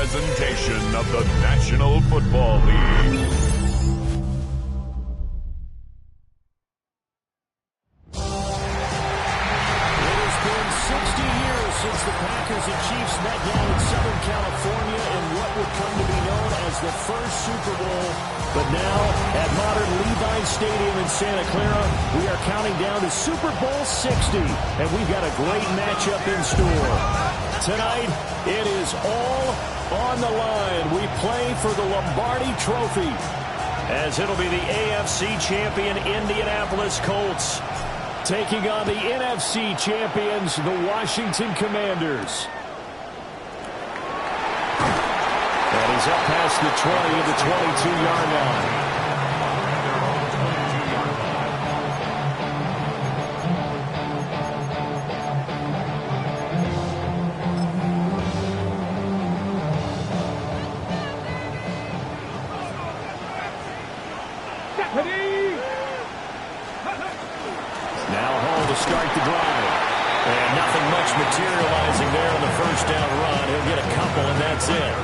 presentation of the National Football League. Since the Packers and Chiefs met down in Southern California in what would come to be known as the first Super Bowl. But now, at modern Levi Stadium in Santa Clara, we are counting down to Super Bowl 60, and we've got a great matchup in store. Tonight, it is all on the line. We play for the Lombardi Trophy, as it'll be the AFC champion Indianapolis Colts taking on the NFC champions, the Washington Commanders. And he's up past the 20 of the 22-yard line. Start the drive. And nothing much materializing there on the first down run. He'll get a couple, and that's it.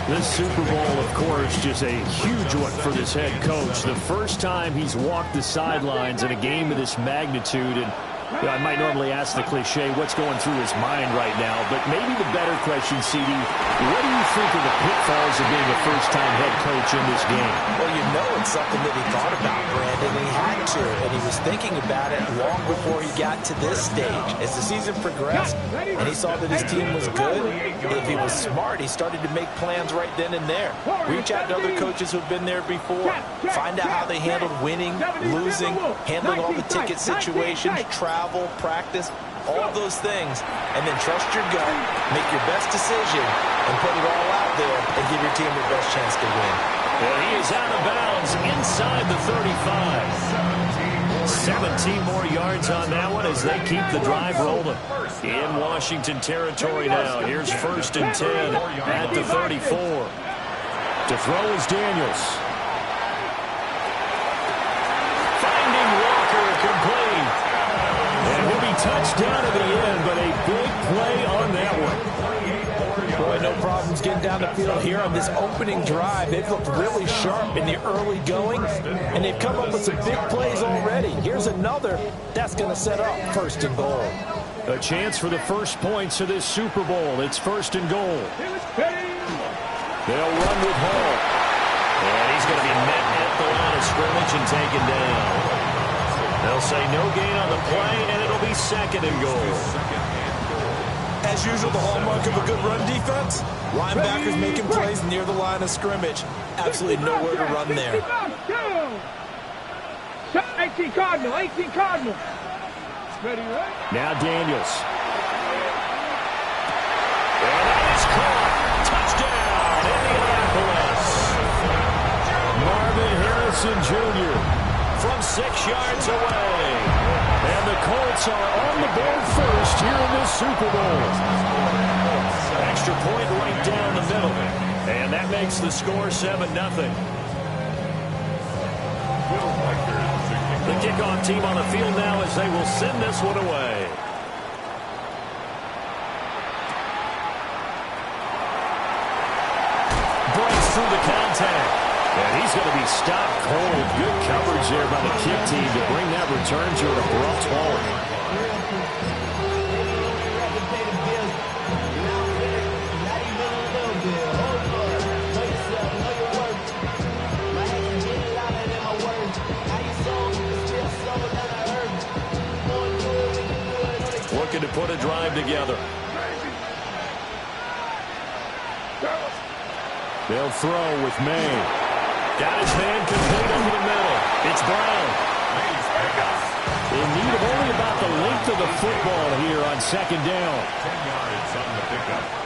This Super Bowl, of course, just a huge one for this head coach. The first time he's walked the sidelines in a game of this magnitude. And I might normally ask the cliche, what's going through his mind right now? But maybe the better question, CD, what do you think of the pitfalls of being a first-time head coach in this game? Well, you know it's something that he thought about, Brandon, and he had to. And he was thinking about it long before he got to this stage. As the season progressed and he saw that his team was good, if he was smart, he started to make plans right then and there. Reach out to other coaches who've been there before. Find out how they handled winning, losing, handling all the ticket situations, travel, practice, all those things, and then trust your gut, make your best decision, and put it all out there and give your team the best chance to win. Well, he is out of bounds inside the 35. 17 more yards on that one as they keep the drive rolling. In Washington territory now. Here's 1st and 10 at the 34. To throw is Daniels. Finding Walker complete. And he'll be touched down at the end, but a big play on that one. Boy, no problems getting down the field here on this opening drive. They've looked really sharp in the early going, and they've come up with some big plays already. Here's another that's going to set up 1st and goal. A chance for the first points of this Super Bowl. It's 1st and goal. They'll run with Hall. And he's going to be met at the line of scrimmage and taken down. They'll say no gain on the play, and it'll be 2nd and goal. As usual, the hallmark of a good run defense, linebackers making plays near the line of scrimmage. Absolutely nowhere to run there. 18 Cardinal, 18 Cardinal. Ready, right? Now Daniels. And that is caught. Touchdown, Indianapolis. Marvin Harrison Jr. from 6 yards away. And the Colts are on the board first here in this Super Bowl. Extra point right down the middle. And that makes the score 7-0. The kickoff team on the field now as they will send this one away. Breaks through the contact. And he's going to be stopped cold. Good coverage there by the kick team to bring that return to an abrupt halt. Looking to put a drive together. They'll throw with May. Got his man complete over the middle. It's Brown. In need of only about the length of the football here on 2nd down.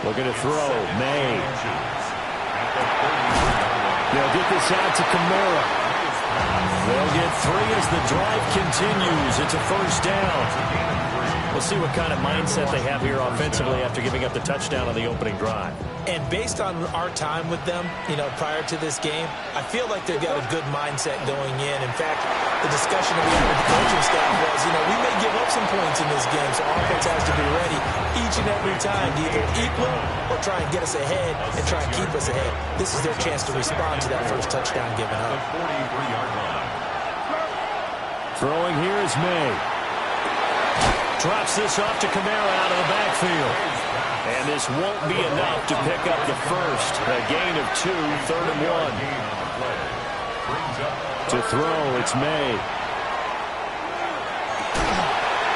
Looking to throw. May. They'll get this out to Kamara. They'll get 3 as the drive continues. It's a first down. We'll see what kind of mindset they have here offensively after giving up the touchdown on the opening drive. And based on our time with them, prior to this game, I feel like they've got a good mindset going in. In fact, the discussion that we had with the coaching staff was, we may give up some points in this game, so offense has to be ready each and every time to either equal or try and get us ahead and try and keep us ahead. This is their chance to respond to that first touchdown given up. Throwing here is May. Drops this off to Kamara out of the backfield. And this won't be enough to pick up the first. A gain of 2, 3rd and 1. To throw, it's May.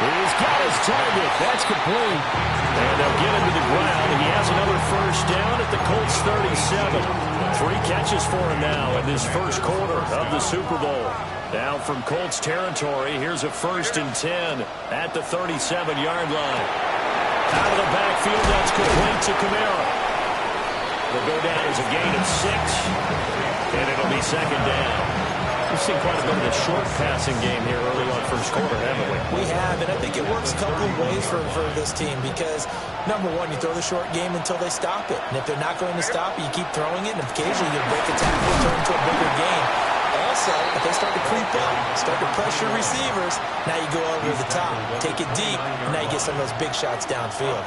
He's got his target. That's complete. And they'll get him to the ground. And he has another first down at the Colts 37. 3 catches for him now in this first quarter of the Super Bowl. Now from Colts territory, here's a 1st and 10 at the 37-yard line. Out of the backfield, that's complete to Kamara. They'll go down as a gain of 6, and it'll be 2nd down. We've seen quite a bit of the short passing game here early on first quarter, haven't we? We have, and I think it works a couple of ways for this team because, number one, you throw the short game until they stop it. And if they're not going to stop it, you keep throwing it, and occasionally you break a tackle and turn into a bigger game. Also, if they start to creep up, start to pressure receivers, now you go over the top, take it deep, and now you get some of those big shots downfield.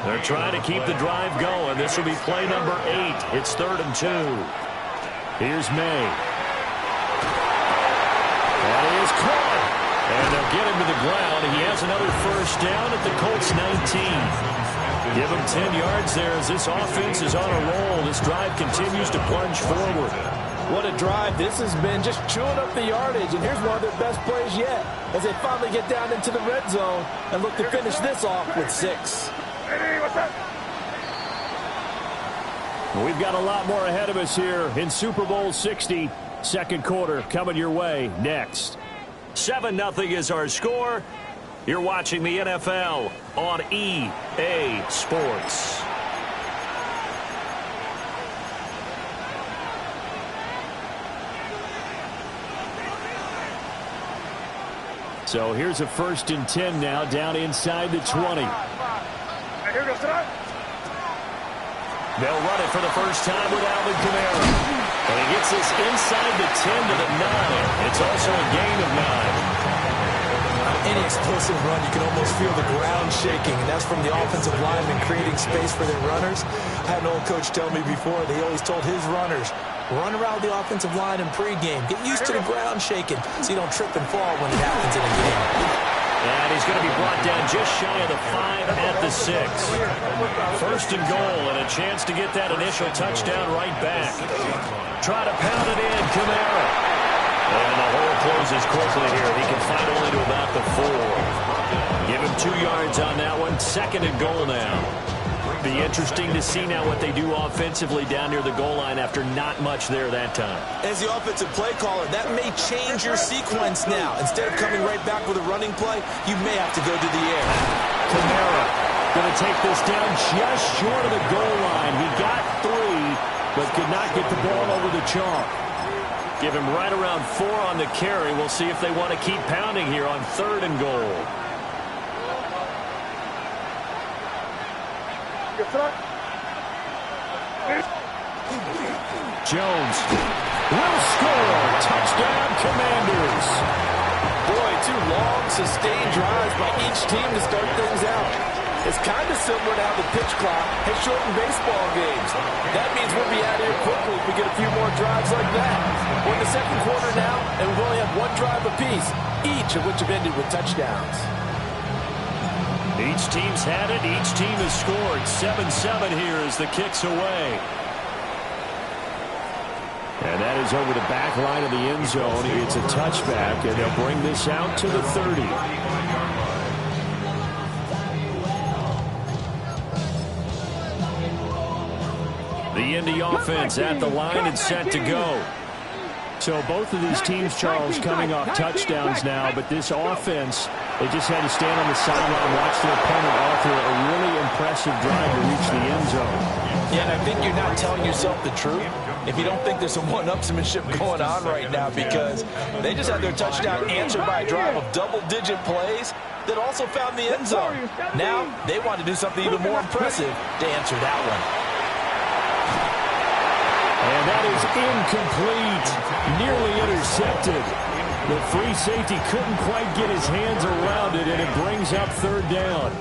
They're trying to keep the drive going. This will be play number 8. It's 3rd and 2. Here's May. That is caught. And they'll get him to the ground. He has another first down at the Colts 19. Give him 10 yards there as this offense is on a roll. This drive continues to plunge forward. What a drive this has been, just chewing up the yardage. And here's one of their best plays yet as they finally get down into the red zone and look to finish this off with 6. Hey, what's up? We've got a lot more ahead of us here in Super Bowl 60. Second quarter coming your way next. 7-0 is our score. You're watching the NFL on EA Sports. So here's a 1st and 10 now down inside the 20. Here goes tonight. They'll run it for the first time with Alvin Kamara. And he gets this inside the 10 to the 9. It's also a gain of 9. Any explosive run, you can almost feel the ground shaking, and that's from the offensive linemen creating space for their runners. I had an old coach tell me before, they always told his runners, run around the offensive line in pregame. Get used to the ground shaking so you don't trip and fall when it happens in a game. And he's going to be brought down just shy of the 5 at the 6. 1st and goal and a chance to get that initial touchdown right back. Try to pound it in, Kamara. And the hole closes quickly here. He can find only to about the 4. Give him 2 yards on that one. 2nd and goal now. Be interesting to see now what they do offensively down near the goal line after not much there that time. As the offensive play caller, that may change your sequence now. Instead of coming right back with a running play, you may have to go to the air. Kamara going to take this down just short of the goal line. He got 3, but could not get the ball over the chalk. Give him right around 4 on the carry. We'll see if they want to keep pounding here on 3rd and goal. Jones will score. Touchdown, Commanders. Boy, 2 long, sustained drives by each team to start things out. It's kind of similar to how the pitch clock has shortened baseball games. That means we'll be out here quickly if we get a few more drives like that. We're in the second quarter now, and we've only had 1 drive apiece, each of which have ended with touchdowns. Each team's had it. Each team has scored. 7-7 here as the kick's away. And that is over the back line of the end zone. It's a touchback, and they'll bring this out to the 30. The Indy offense at the line and set to go. So both of these teams, Charles, coming off touchdowns now, but this offense, they just had to stand on the sideline, watch their opponent offer a really impressive drive to reach the end zone. Yeah, and I think you're not telling yourself the truth if you don't think there's some one-upsmanship going on right now, because they just had their touchdown answered by a drive of double-digit plays that also found the end zone. Now they want to do something even more impressive to answer that one. And that is incomplete, nearly intercepted. The free safety couldn't quite get his hands around it, and it brings up third down.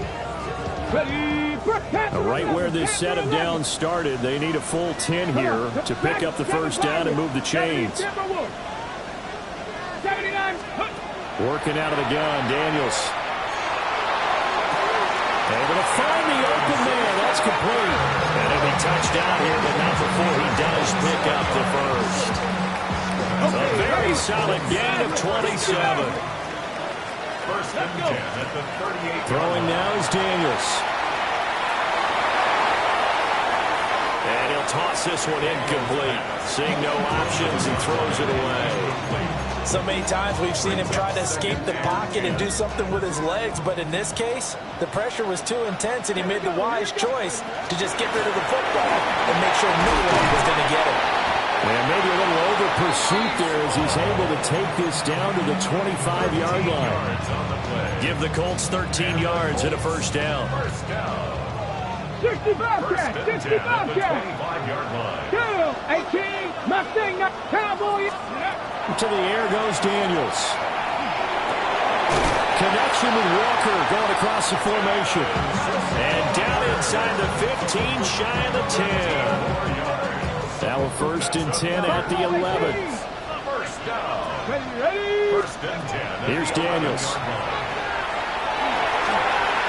Right where this set of downs started, they need a full 10 here to pick up the first down and move the chains. Working out of the gun, Daniels. Able to find the open man. That's complete. And it'll be touchdown here, but not before he does pick up the first. A very solid gain of 27. First and 10 at the 38. Throwing now is Daniels. And he'll toss this one incomplete. Seeing no options and throws it away. So many times we've seen him try to escape the pocket and do something with his legs, but in this case, the pressure was too intense and he made the wise choice to just get rid of the football and make sure nobody was going to get it. And maybe a little over pursuit there as he's able to take this down to the 25-yard line. Give the Colts 13 yards and a first down. 65 catch, 65 catch. 2, 18, Mustang, Cowboy. To the air goes Daniels. Connection with Walker going across the formation. And down inside the 15, shy of the 10. Now a first and 10 at the 11. First down. First and 10. Here's Daniels.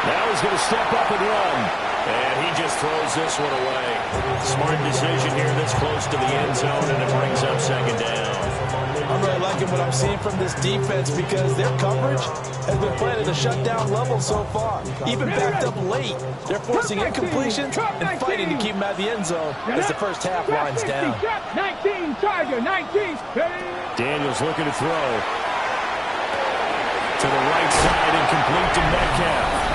Now he's going to step up and run. And he just throws this one away. Smart decision here this close to the end zone, and it brings up second down. I'm really liking what I'm seeing from this defense because their coverage has been playing at a shutdown level so far. Even backed up late, they're forcing incompletions and fighting to keep them out of the end zone as the first half winds down. 19, Tiger, 19. Daniels looking to throw. To the right side and complete to Metcalf.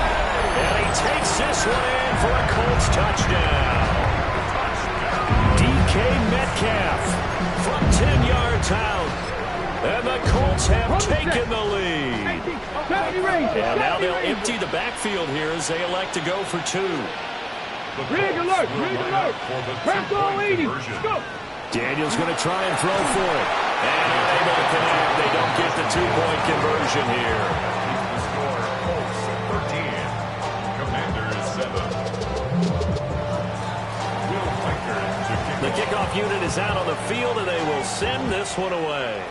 And he takes this one in for a Colts touchdown. DK Metcalf from 10 yards out. And the Colts have taken the lead. And now they'll empty the backfield here as they elect to go for two. Rig alert, rig alert. Press all 80. Go. Daniels going to try and throw for it. And unable to connect. They don't get the two-point conversion here. The kickoff unit is out on the field, and they will send this one away.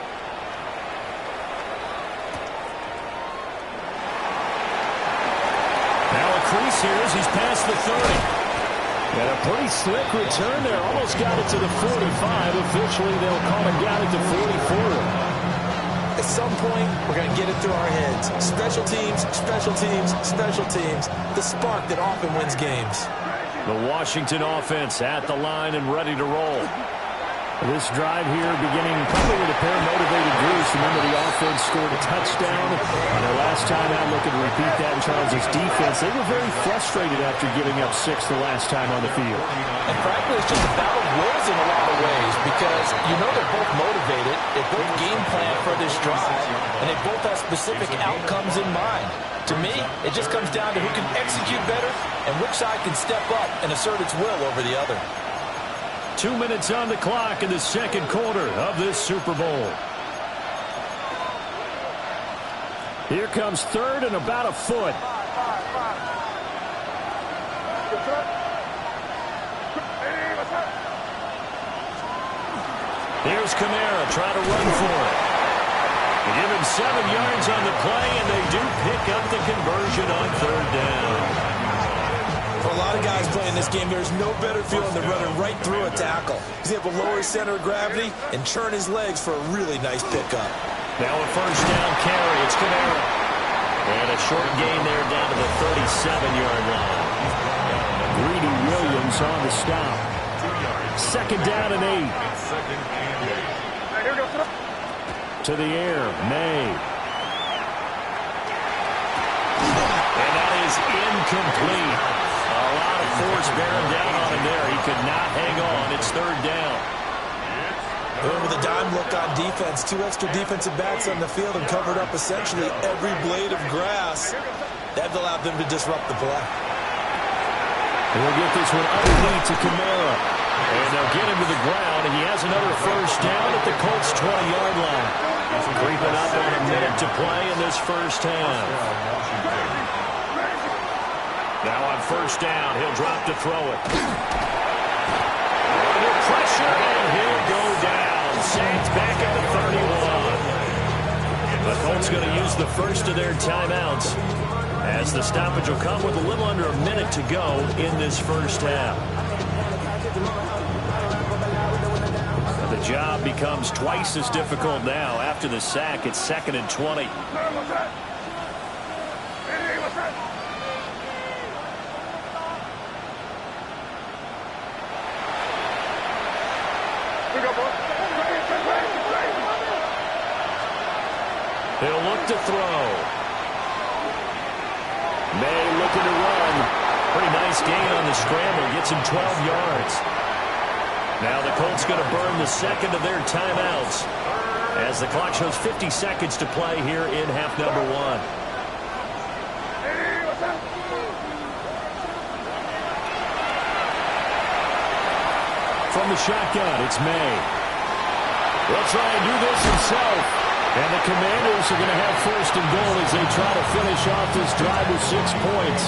Now a crease here as he's past the 30. And a pretty slick return there. Almost got it to the 45. Officially, they'll call him down at the 44. At some point, we're going to get it through our heads. Special teams, special teams, special teams. The spark that often wins games. The Washington offense at the line and ready to roll. This drive here beginning probably with a pair of motivated groups. Remember, the offense scored a touchdown on their last time out. Looking to repeat that in Charles' defense. They were very frustrated after giving up 6 the last time on the field. And frankly, it's just a battle of wills in a lot of ways because you know they're both motivated. They both game plan for this drive, and they both have specific outcomes in mind. To me, it just comes down to who can execute better and which side can step up and assert its will over the other. 2 minutes on the clock in the second quarter of this Super Bowl. Here comes third and about a foot. Here's Kamara trying to run for it. They give him 7 yards on the play, and they do pick up the conversion on third down. For a lot of guys playing this game, there's no better feeling than running right through a tackle. He's able to lower his center of gravity and churn his legs for a really nice pickup. Now a first down carry. It's Kamara. And a short gain there down to the 37-yard line. Greedy Williams on the stop. Second down and 8. To the air, May. And that is incomplete. A lot of force bearing down on him there. He could not hang on. It's third down. With a dime look on defense, 2 extra defensive backs on the field and covered up essentially every blade of grass. That allowed them to disrupt the play. We'll get this one underneath to Kamara. And they'll get him to the ground, and he has another first down at the Colts' 20-yard line. Creeping up on a minute to play in this first half. Now on first down, he'll drop to throw it. Under pressure, and he'll go down. Saints back at the 31. The Colts going to use the first of their timeouts, as the stoppage will come with a little under a minute to go in this first half. The job becomes twice as difficult now. After the sack, it's 2nd and 20. He'll look to throw. May looking to run. Pretty nice gain on the scramble. Gets him 12 yards. Now the Colts going to burn the second of their timeouts, as the clock shows 50 seconds to play here in half number 1. From the shotgun, it's May. He'll try and do this himself. And the Commanders are going to have first and goal as they try to finish off this drive with 6 points.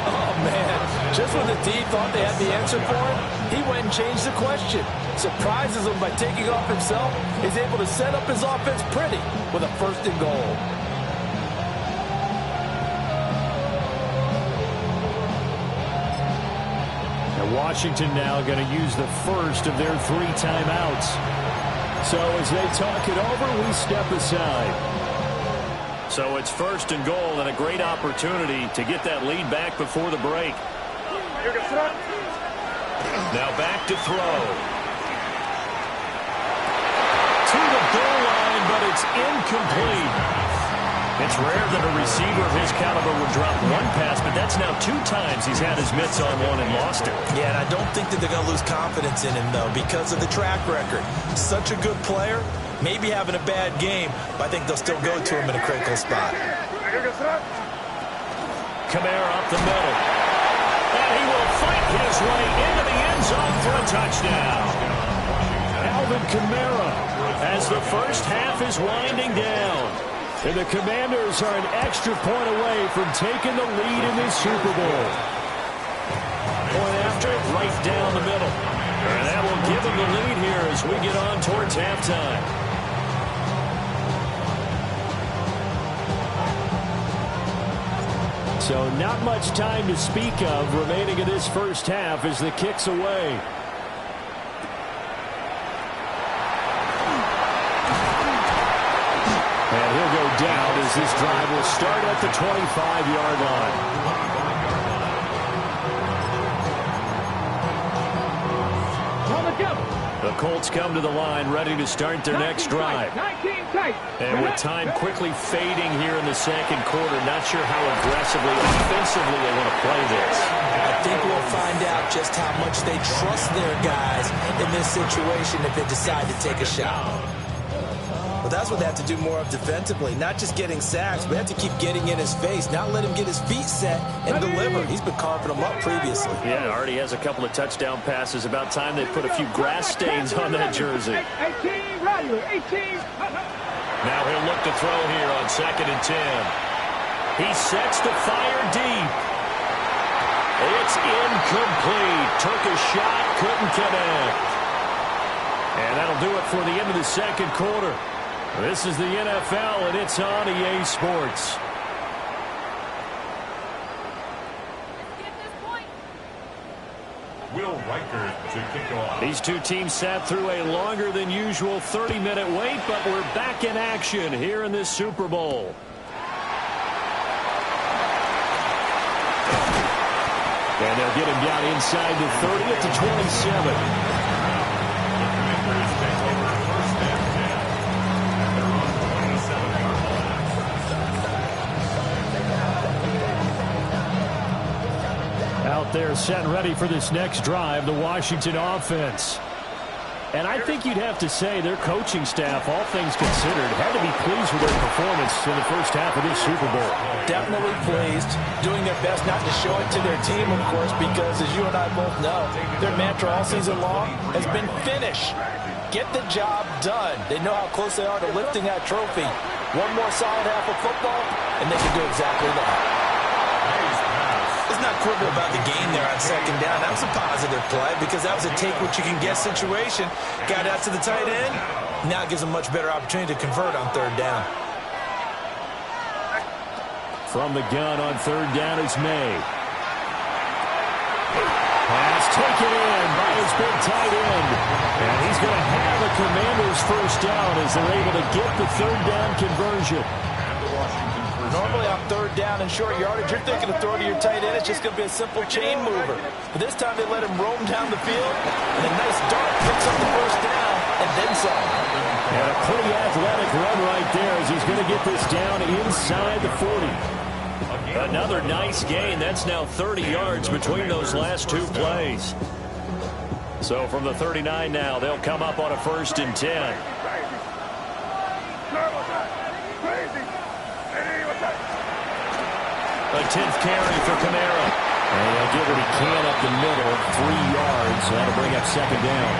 Oh, man. Just when the team thought they had the answer for it, he went and changed the question. Surprises him by taking off himself. He's able to set up his offense pretty with a first and goal. And Washington now going to use the first of their 3 timeouts. So as they talk it over, we step aside. So it's first and goal, and a great opportunity to get that lead back before the break. Now back to throw. To the goal line, but it's incomplete. It's rare that a receiver of his caliber would drop one pass, but that's now 2 times he's had his mitts on one and lost it. Yeah, and I don't think that they're going to lose confidence in him, though, because of the track record. Such a good player, maybe having a bad game, but I think they'll still go to him in a critical spot. Kamara up the middle. And he will fight his way into the end zone for a touchdown. Alvin Kamara, as the first half is winding down. And the Commanders are an extra point away from taking the lead in this Super Bowl. Going after it right down the middle. And that will give them the lead here as we get on towards halftime. So not much time to speak of remaining in this first half as the kick's away. And he'll go down as this drive will start at the 25-yard line. The Colts come to the line ready to start their next drive. And with time quickly fading here in the second quarter, not sure how aggressively, offensively they want to play this. I think we'll find out just how much they trust their guys in this situation if they decide to take a shot. But that's what they have to do more of defensively, not just getting sacks, but they have to keep getting in his face, not let him get his feet set and deliver. He's been carving them up previously. Yeah, already has a couple of touchdown passes. About time they put a few grass stains on that jersey. 18, right, 18. Now he'll look to throw here on 2nd and 10. He sets to fire deep. It's incomplete. Took a shot, couldn't connect. And that'll do it for the end of the second quarter. This is the NFL, and it's on EA Sports. Will Riker to kick off. These two teams sat through a longer than usual 30-minute wait, but we're back in action here in this Super Bowl. And they'll get him down inside the 30 at the 27. there set and ready for this next drive, the Washington offense. And I think you'd have to say their coaching staff, all things considered, had to be pleased with their performance in the first half of this Super Bowl. Definitely pleased, doing their best not to show it to their team, of course, because as you and I both know, their mantra all season long has been finish. Get the job done. They know how close they are to lifting that trophy. One more solid half of football, and they can do exactly that. Let's not quibble about the game there on second down. That was a positive play because that was a take-what-you-can-get situation. Got out to the tight end. Now it gives them much better opportunity to convert on third down. From the gun on third down is May. Pass taken in by his big tight end. And he's going to have a Commanders first down as they're able to get the third down conversion. Normally on third down and short yardage, you're thinking to throw to your tight end. It's just going to be a simple chain mover. But this time they let him roam down the field, and a nice dart picks up the first down, and then some. And a pretty athletic run right there as he's going to get this down inside the 40. Another nice gain. That's now 30 yards between those last two plays. So from the 39 now, they'll come up on a 1st and 10. A 10th carry for Kamara. And he'll get what he can up the middle, 3 yards. So that'll bring up second down.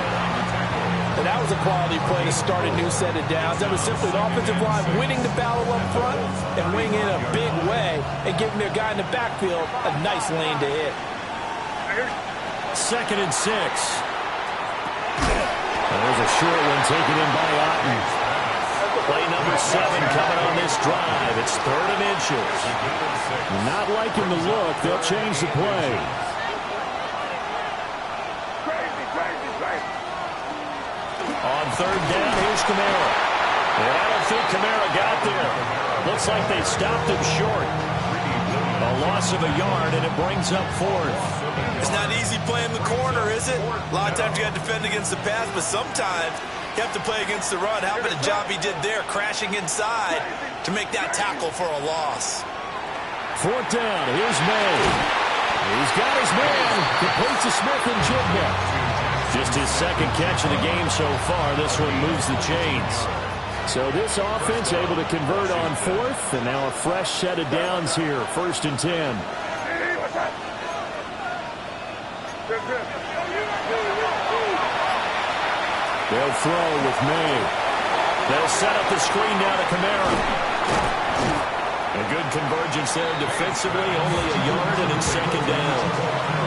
And that was a quality play to start a new set of downs. That was simply the offensive line winning the battle up front and winning in a big way and giving their guy in the backfield a nice lane to hit. 2nd and 6. And there's a short one taken in by Otten. Play number 7 coming on this drive. It's 3rd and inches. Not liking the look. They'll change the play. On 3rd down, here's Kamara. And I don't think Kamara got there. Looks like they stopped him short. A loss of a yard, and it brings up 4th. It's not easy playing the corner, is it? A lot of times you got to defend against the pass, but sometimes you have to play against the run. How about the job he did there, crashing inside to make that tackle for a loss? 4th down, here's May. He's got his man. Complete to Smith and Jigba. Just his 2nd catch of the game so far. This one moves the chains. So this offense able to convert on 4th, and now a fresh set of downs here. 1st and 10. They'll throw with May. They'll set up the screen down to Kamara. A good convergence there defensively, only a yard, and it's 2nd down.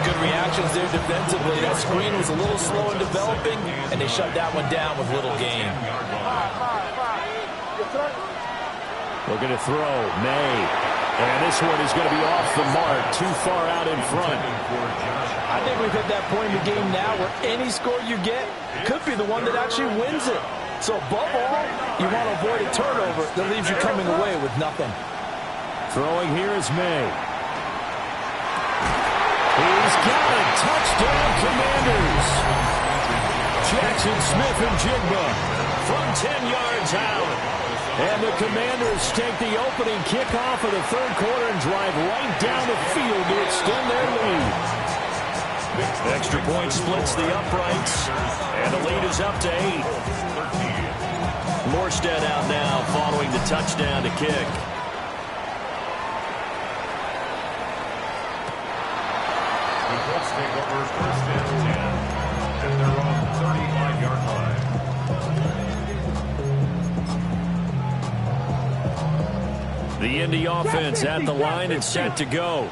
Good reactions there defensively. That screen was a little slow in developing, and they shut that one down with little gain. Looking to throw, May. And this one is going to be off the mark, too far out in front. I think we've hit that point in the game now where any score you get could be the one that actually wins it. So above all, you want to avoid a turnover that leaves you coming away with nothing. Throwing here is May. He's got a touchdown, Commanders. Jackson Smith and Jigba from 10 yards out. And the Commanders take the opening kickoff of the 3rd quarter and drive right down the field to extend their lead. Extra point splits the uprights, and the lead is up to 8. Morstead out now following the touchdown to kick. The Colts take over 1st and 10, and they're on the 35-yard line. The Indy offense at the line and set to go.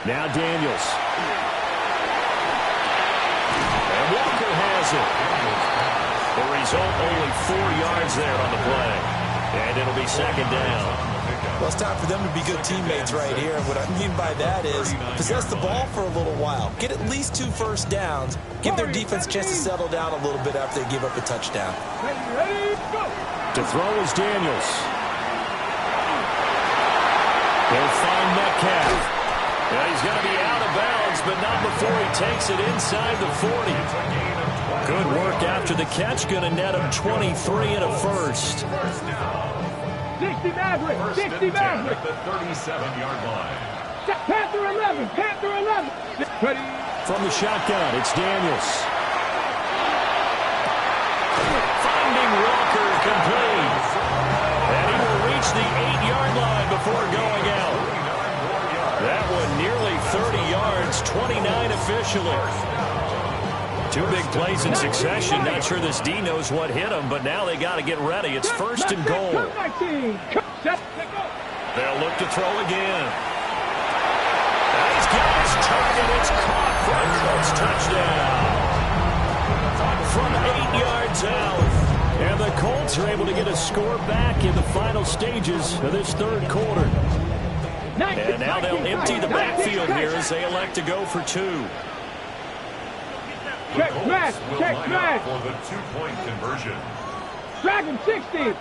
Now Daniels. And Walker has it. The result, only 4 yards there on the play. And it'll be 2nd down. Well, it's time for them to be good teammates right here. And what I mean by that is possess the ball for a little while. Get at least 2 first downs. Give their defense a chance to settle down a little bit after they give up a touchdown. To throw is Daniels. They'll find Metcalf. And he's going to be out of bounds, but not before he takes it inside the 40. Good work after the catch. Going to net him 23 and a first. 60 Maverick. First and 60 10 Maverick. at the 37-yard line. Panther 11. Panther 11. Ready. From the shotgun, it's Daniels. Finding Walker complete. And he will reach the 8-yard line before going out. That one nearly 30 yards, 29 officially. Two big plays in succession. Not sure this D knows what hit him, but now they got to get ready. It's first and goal. They'll look to throw again. And he's got his target. It's caught for a Colts touchdown. From 8 yards out. And the Colts are able to get a score back in the final stages of this third quarter. And now they'll empty the backfield here as they elect to go for two. Check smash. Check smash. For the two-point conversion. Dragon 60.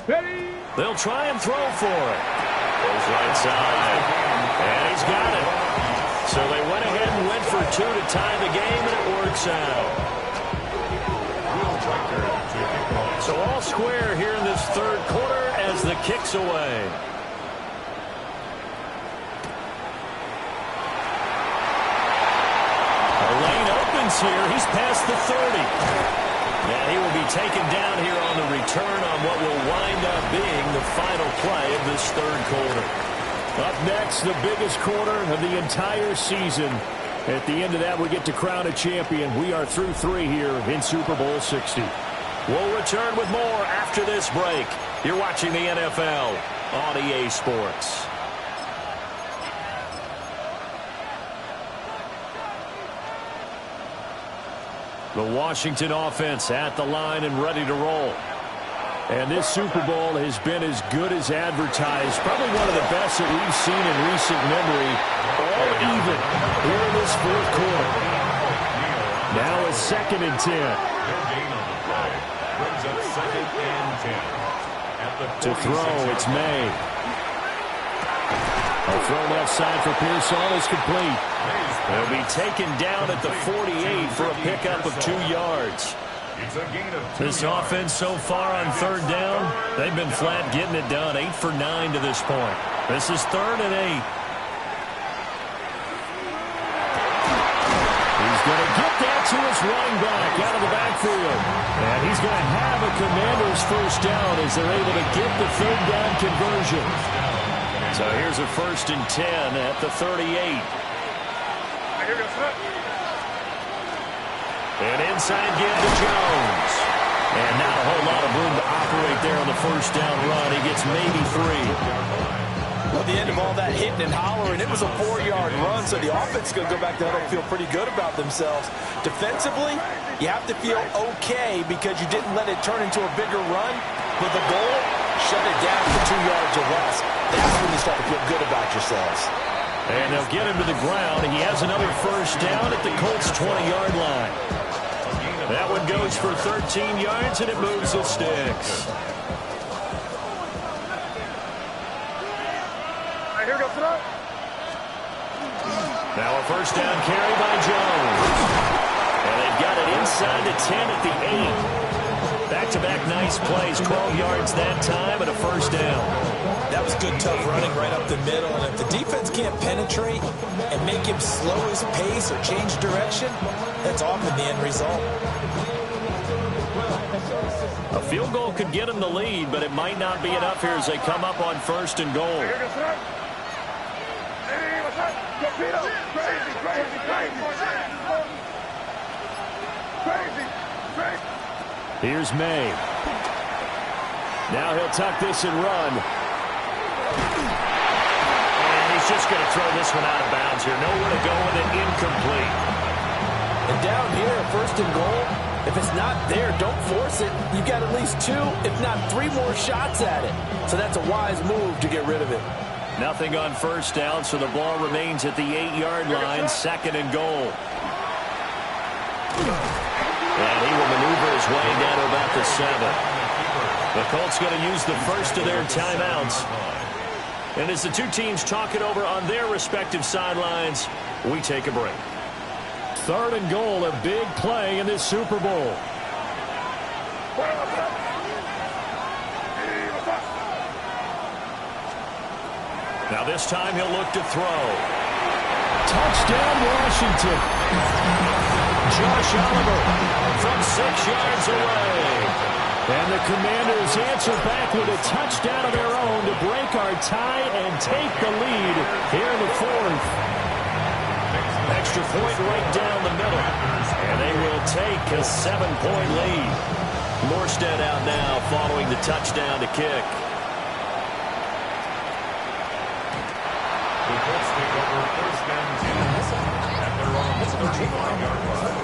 Ready. They'll try and throw for it. Goes right side. And he's got it. So they went ahead and went for two to tie the game, and it works out. So all square here in this third quarter as the kick's away. The lane opens here. He's past the 30. And he will be taken down here on the return on what will wind up being the final play of this third quarter. Up next, the biggest quarter of the entire season. At the end of that, we get to crown a champion. We are through three here in Super Bowl 60. We'll return with more after this break. You're watching the NFL on EA Sports. The Washington offense at the line and ready to roll. And this Super Bowl has been as good as advertised. Probably one of the best that we've seen in recent memory. All even here in this fourth quarter. Now a 2nd and 10. To throw, it's May. A throw left side for Pearson is complete. They'll be taken down at the 48 for a pickup of 2 yards. This offense so far on third down, they've been flat getting it done. 8 for 9 to this point. This is 3rd and 8. He's going to get that to his running back out of the backfield. And he's going to have a Commander's first down as they're able to get the third down conversion. So here's a 1st and 10 at the 38. And inside give to Jones. And not a whole lot of room to operate there on the first down run. He gets maybe 3. Well, the end of all that hitting and hollering, it was a 4-yard run, so the offense is going to go back there and feel pretty good about themselves. Defensively, you have to feel okay because you didn't let it turn into a bigger run. With the goal, shut it down for 2 yards or less. That's when you start to feel good about yourselves. And they'll get him to the ground. He has another first down at the Colts' 20-yard line. That one goes for 13 yards, and it moves the sticks. Now a first down carry by Jones. And they've got it inside the 10 at the 8. Back-to-back nice plays, 12 yards that time, and a first down. That was good, tough running right up the middle. And if the defense can't penetrate and make him slow his pace or change direction, that's often the end result. A field goal could get him the lead, but it might not be enough here as they come up on 1st and goal. Here's May. Now he'll tuck this and run. And he's just going to throw this one out of bounds here. Nowhere to go with it, incomplete. And down here, 1st and goal, if it's not there, don't force it. You've got at least 2, if not 3 more shots at it. So that's a wise move to get rid of it. Nothing on first down, so the ball remains at the 8-yard line, 2nd and goal. And he will maneuver his way down to about the 7. The Colts going to use the first of their timeouts. And as the two teams talk it over on their respective sidelines, we take a break. 3rd and goal, a big play in this Super Bowl. Now this time he'll look to throw. Touchdown, Washington. Josh Oliver from 6 yards away. And the Commanders answer back with a touchdown of their own to break our tie and take the lead here in the 4th. Extra point right down the middle. And they will take a 7-point lead. Morstead out now following the touchdown to kick. The Colts take over first and 10 at their own 35-yard line.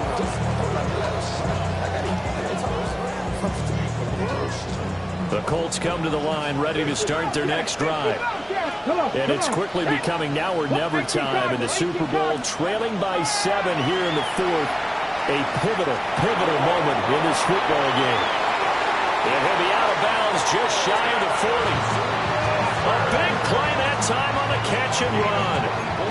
The Colts come to the line ready to start their next drive. And it's quickly becoming now or never time in the Super Bowl, trailing by 7 here in the 4th. A pivotal moment in this football game. And he'll be out of bounds just shy of the 40. A big play that time on the catch and run.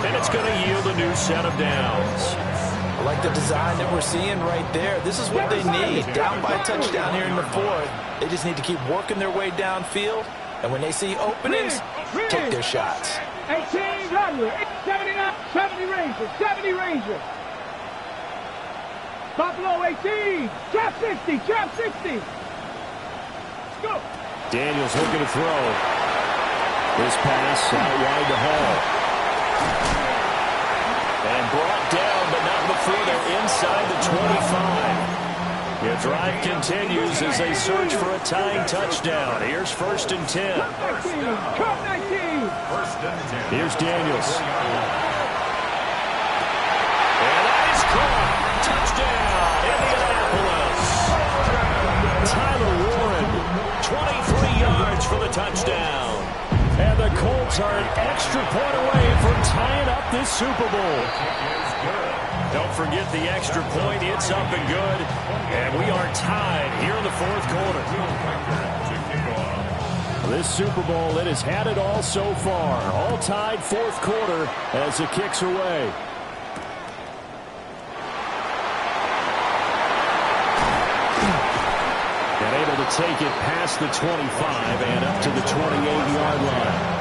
And it's going to yield a new set of downs. I like the design that we're seeing right there. This is what they need. Down by a touchdown here in the 4th. They just need to keep working their way downfield. And when they see openings, take their shots. 1800, 79, 70 Rangers, 70 Rangers. Buffalo 18, trap 60, trap 60. Let's go. Daniels looking to throw. This pass out wide to Hall. And brought down, but not before they're inside the 25. The drive continues as they search for a tying touchdown. Here's first and 10. Cut 19. Here's Daniels. And that is caught. Touchdown, Indianapolis. Tyler Warren, 23 yards for the touchdown. And the Colts are an extra point away from tying up this Super Bowl. Don't forget the extra point. It's up and good. And we are tied here in the 4th quarter. This Super Bowl, it has had it all so far. All tied 4th quarter as the kicks away. And able to take it past the 25 and up to the 28-yard line.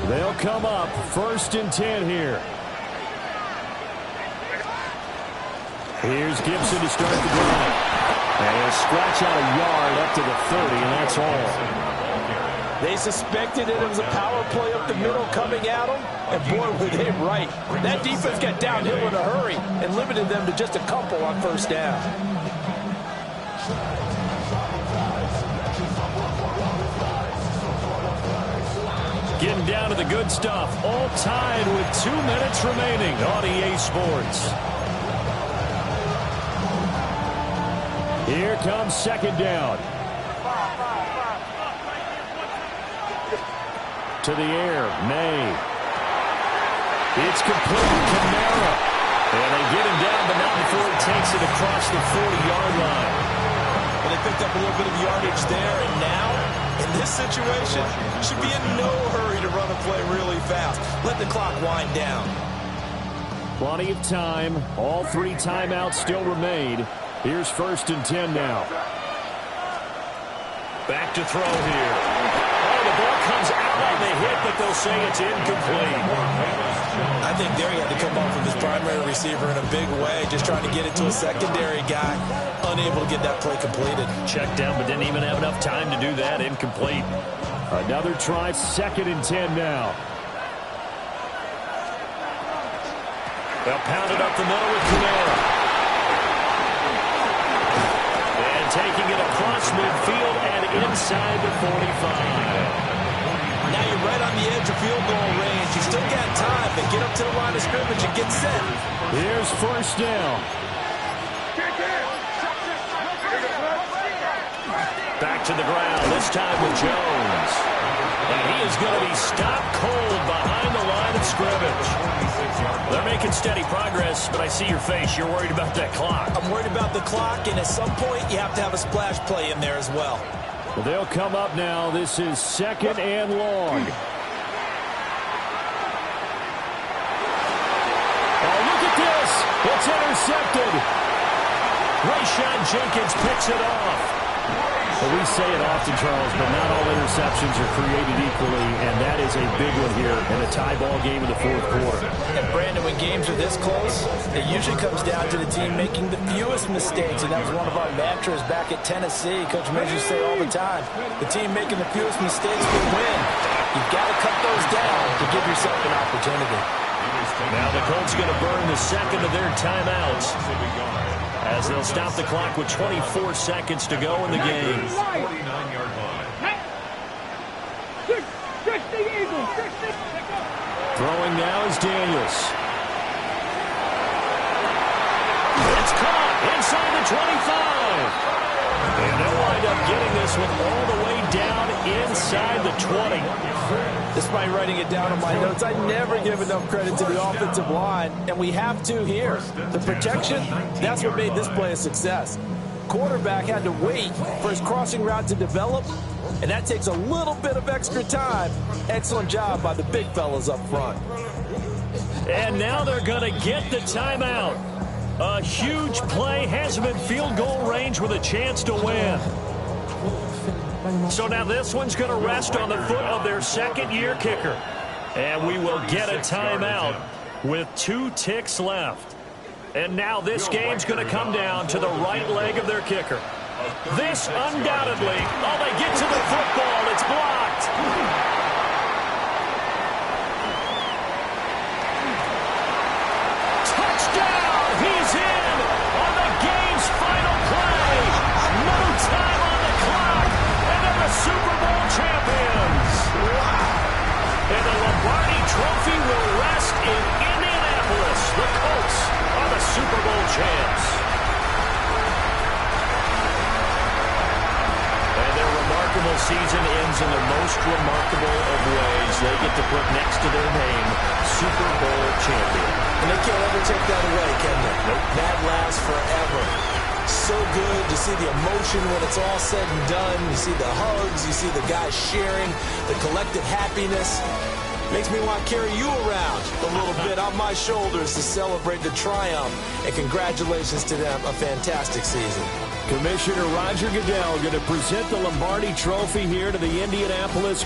They'll come up first and 10 here. Here's Gibson to start the drive. And he'll scratch out a yard up to the 30, and that's all. They suspected it was a power play up the middle coming at them, and boy, were they right. That defense got downhill in a hurry and limited them to just a couple on first down. Getting down to the good stuff. All tied with 2 minutes remaining on EA Sports. Here comes second down. To the air, May. It's complete, Kamara. And they get him down, but not before he takes it across the 40-yard line. Well, they picked up a little bit of yardage there, and now, in this situation, should be in no hurry to run a play really fast. Let the clock wind down. Plenty of time. All 3 timeouts still remain. Here's first and 10 now. Back to throw here. Oh, the ball comes out on the hit, but they'll say it's incomplete. I think there he had to come off of his primary receiver in a big way, just trying to get it to a secondary guy. Unable to get that play completed. Checked down, but didn't even have enough time to do that. Incomplete. Another try, second and 10 now. They'll pound it up the middle with Kamara. And taking it across midfield and inside the 45. Now you're right on the edge of field goal range. You still got time to get up to the line of scrimmage and get set. Here's first down. Back to the ground, this time with Jones. And he is going to be stopped cold behind the line of scrimmage. They're making steady progress, but I see your face. You're worried about that clock. I'm worried about the clock, and at some point, you have to have a splash play in there as well. Well, they'll come up now. This is 2nd and long. Oh, look at this. It's intercepted. Rayshon Jenkins picks it off. Well, we say it often, Charles, but not all interceptions are created equally, and that is a big one here in a tie ball game in the 4th quarter. And, Brandon, when games are this close, it usually comes down to the team making the fewest mistakes, and that was one of our mantras back at Tennessee. Coach Mitch used to say all the time, the team making the fewest mistakes will win. You've got to cut those down to give yourself an opportunity. Now the Colts going to burn the second of their timeouts as they'll stop the clock with 24 seconds to go in the game. 49-yard line. Throwing now is Daniels. It's caught inside the 25. And they'll wind up getting this one all the way down inside the 20. Despite writing it down on my notes, I never give enough credit to the offensive line, and we have to here. The protection, that's what made this play a success. Quarterback had to wait for his crossing route to develop, and that takes a little bit of extra time. Excellent job by the big fellas up front. And now they're going to get the timeout. A huge play has them in field goal range with a chance to win. So now this one's going to rest on the foot of their second-year kicker. And we will get a timeout with 2 ticks left. And now this game's going to come down to the right leg of their kicker. This undoubtedly, they get to the football. It's blocked. Touchdown! He's in on the game's final play. No time on the clock. And they're the Super Bowl champions. And the Lombardi Trophy will rest in Indianapolis. The Colts are the Super Bowl champs. And their remarkable season ends in the most remarkable of ways. They get to put next to their name, Super Bowl champion. And they can't ever take that away, can they? Nope. That lasts forever. So good to see the emotion when it's all said and done. You see the hugs, you see the guys sharing, the collective happiness. Makes me want to carry you around a little bit on my shoulders to celebrate the triumph. And congratulations to them, a fantastic season. Commissioner Roger Goodell going to present the Lombardi Trophy here to the Indianapolis